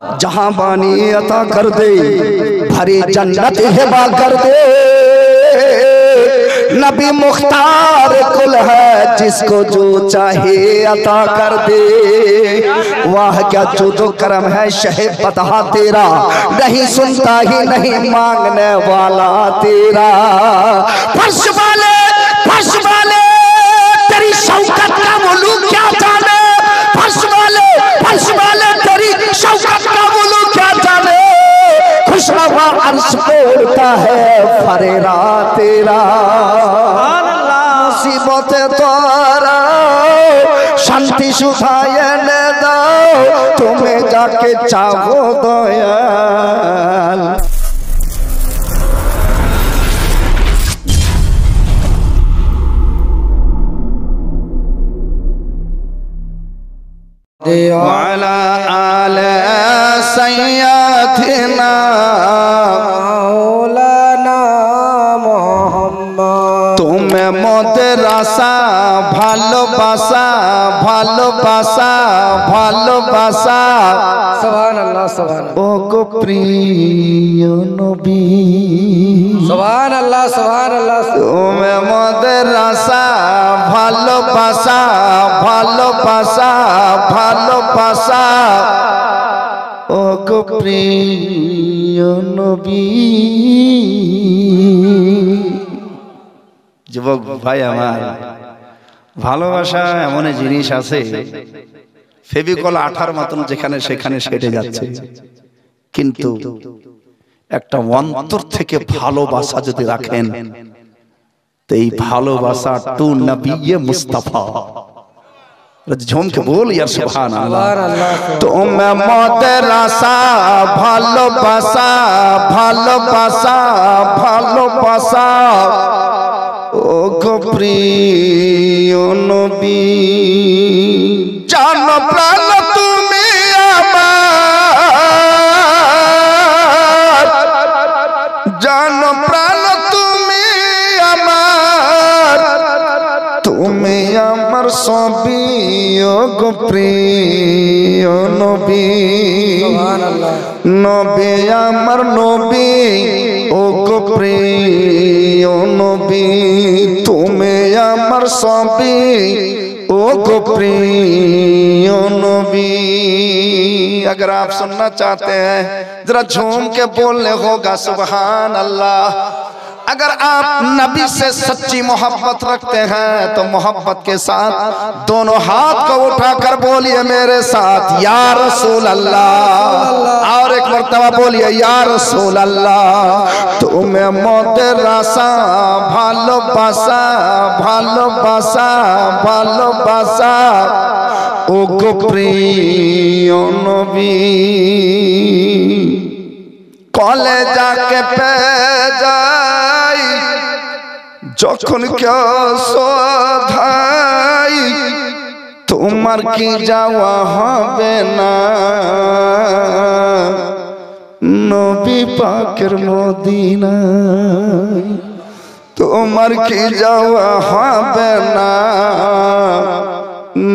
जहां बानी अता कर दे, भरी जन्नत हिबा कर दे। नबी मुख्तार कुल है, जिसको जो चाहे अता कर दे। वाह क्या जो करम है शहे पता तेरा, नहीं सुनता ही नहीं मांगने वाला तेरा। फर्श वाले तेरी शौकत का मुल्क क्या जाने, फर्श वाले तेरी शौकत का मुल्क क्या जाने। खुशरवा अर्श पोड़ता है फरेरा तेरा। मुसीबतें तोरा शांति सुखाए दाओ, तुम्हें जाके चाहो दयाल। वाला आले सैयदना मौलाना मोहम्मद। तुम्हें मदरसा ভালোবাসা ভালোবাসা ভালোবাসা। সুবহান আল্লাহ সুবহান। ও গো প্রিয় নবী, সুবহান আল্লাহ সুবহান আল্লাহ। তুমি মদরসা ভালোবাসা ভালোবাসা ভালোবাসা। ও গো প্রিয় নবী। যুবক ভাই আমার, ভালোবাসা এমন জিনিস আছে, ফেভিকল আঠার মতন যেখানে সেখানে সেটে যাচ্ছে, কিন্তু একটা অন্তর থেকে ভালোবাসা যদি রাখেন, তো এই ভালোবাসা টু নবী মুস্তাফা। झूम के बोल यार सुभान अल्लाह। तुम्हें मदरसा ভালোবাসা ভালোবাসা ভালোবাসা। ও গো প্রিয় নবী, জান প্রাণ তুমি আমার, জান প্রাণ তুমি আমার, তুমি আমার সবই। ও গো প্রিয় নবী, নবী আমার নবী। ও গো প্রিয় নবী, তুমি আমার সবই। ओ गो प्रिय नबी। अगर आप सुनना चाहते हैं जरा झूम के बोलने होगा सुभान अल्लाह। अगर आप नबी से सच्ची मोहब्बत रखते हैं तो मोहब्बत के साथ दोनों हाथ को उठाकर बोलिए मेरे साथ, या रसूल अल्लाह। और एक मर्तबा बोलिए, या रसूल अल्लाह। तुम्हें मदरसा ভালোবাসা ভালোবাসা ভালোবাসা। ও গো প্রিয় নবী, কলেজাকে পেজাই যখন কেউ শোধাই, তোমার কি যাওয়া হবে না নবী পাকের মদিনায়। তোমার কি যাওয়া হবে না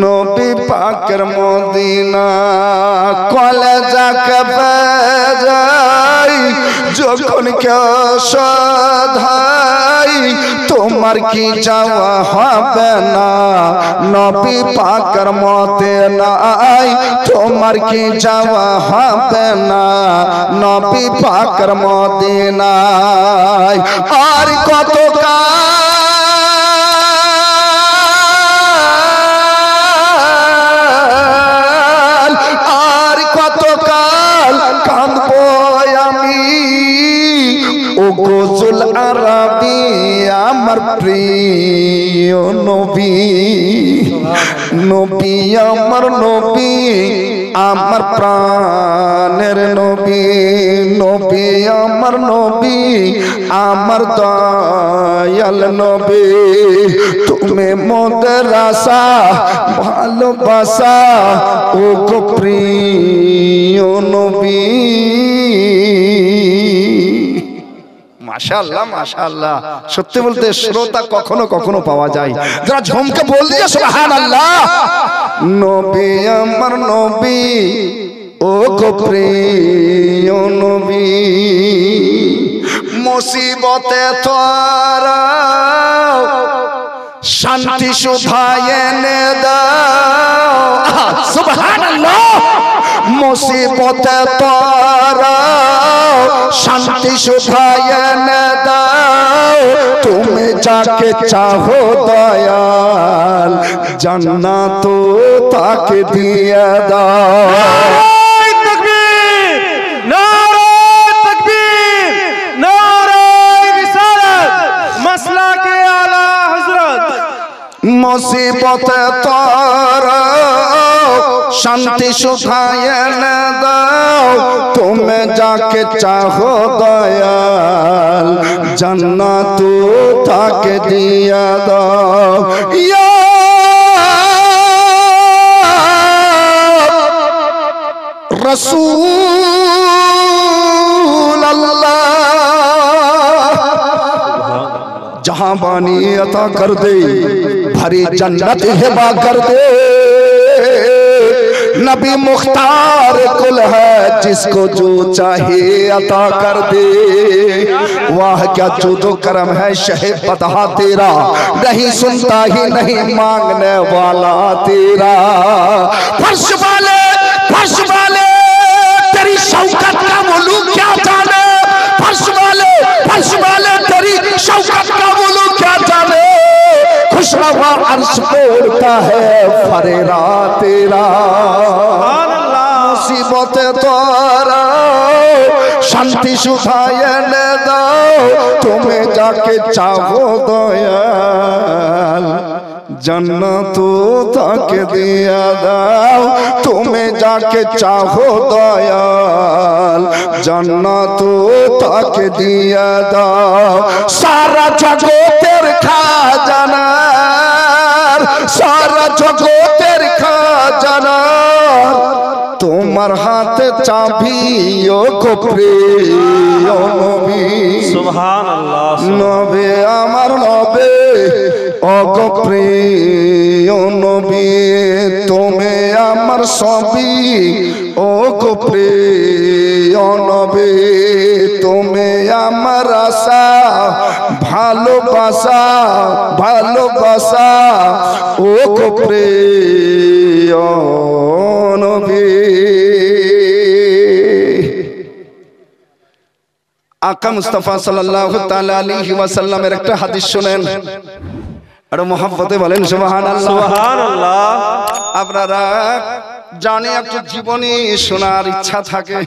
নবী পাকের মদিনা। কলেজাকে পেজাই যখন কেউ শোধাই, তোমার কি যাওয়া হবে না নবী পাকের মদিনায়। তোমার কি যাওয়া হবে না নবী পাকের মদিনায়। আর কত গোজুল আরবি আমার প্রিয় নবী, নবী আমার নবী আমার প্রাণের নবী, নবী আমার নবী আমার দয়াল নবী। তুমি মদরসা ভালোবাসা ও গো প্রিয় নবী। माशाअल्लाह माशाअल्लाह। सत्य बोलते श्रोता कखनो कखनो पावा जाए, जरा झूम के बोल दिया सुभान अल्लाह। नबी अमर नबी ও গো প্রিয় নবী মুসিবতে তোরা শান্তি সুধায় এনে দাও সুবহানাল্লাহ মুসিবতে তোরা শান্তি সুধায় এনে দাও তুমি যাকে চাহো দয়াল জান্নাত তাকে দিয়ে দাও মুসিবতে তোরা শান্তি সুধায় এনে দাও তুমি যাকে চাহো দয়াল জান্নাত তাকে দিয়া দাও ইয়া রাসূল আল্লাহ जहां बानी अता कर दे भरी जन्नत हिबा कर दे नबी मुख्तार कुल है जिसको जो चाहे अता कर दे वाह क्या जो करम है शहे पता तेरा नहीं सुनता ही नहीं मांगने वाला तेरा फर्श वाले तेरी शौकत का मुलूक क्या जाने फर्श वाले तेरी शौकत का मुलूक क्या जाने खुशरवा अर्श पोड़ता है फरेरा तेरा मुसीबत तोरा शांति सुधाय ने दाओ तुम्हें जाके चाहो दयाल जन्नत ताके दिया दाओ तुम्हें जाके चाहो दयाल जन्नत ताके दिया दाओ सारा जगतेर खाजाना सारा जगतेर खाजाना তোমার হাতে চাবি ও গো প্রিয় নবী সুবহানাল্লাহ নবী আমার নবী ও গো প্রিয় নবী তুমি আমার সবই ও গো প্রিয় নবী তুমি আমার আশা ভালোবাসা ও গো প্রিয় নবী आका मुस्तफा सल्लल्लाहु ताला अलैहि वसल्लमेर एक हादिस शुनेन और मोहब्बते बोलेन सुबहानाल्लाह सुबहानाल्लाह आपनारा जाने एक जीवनी शोनार इच्छा थाके।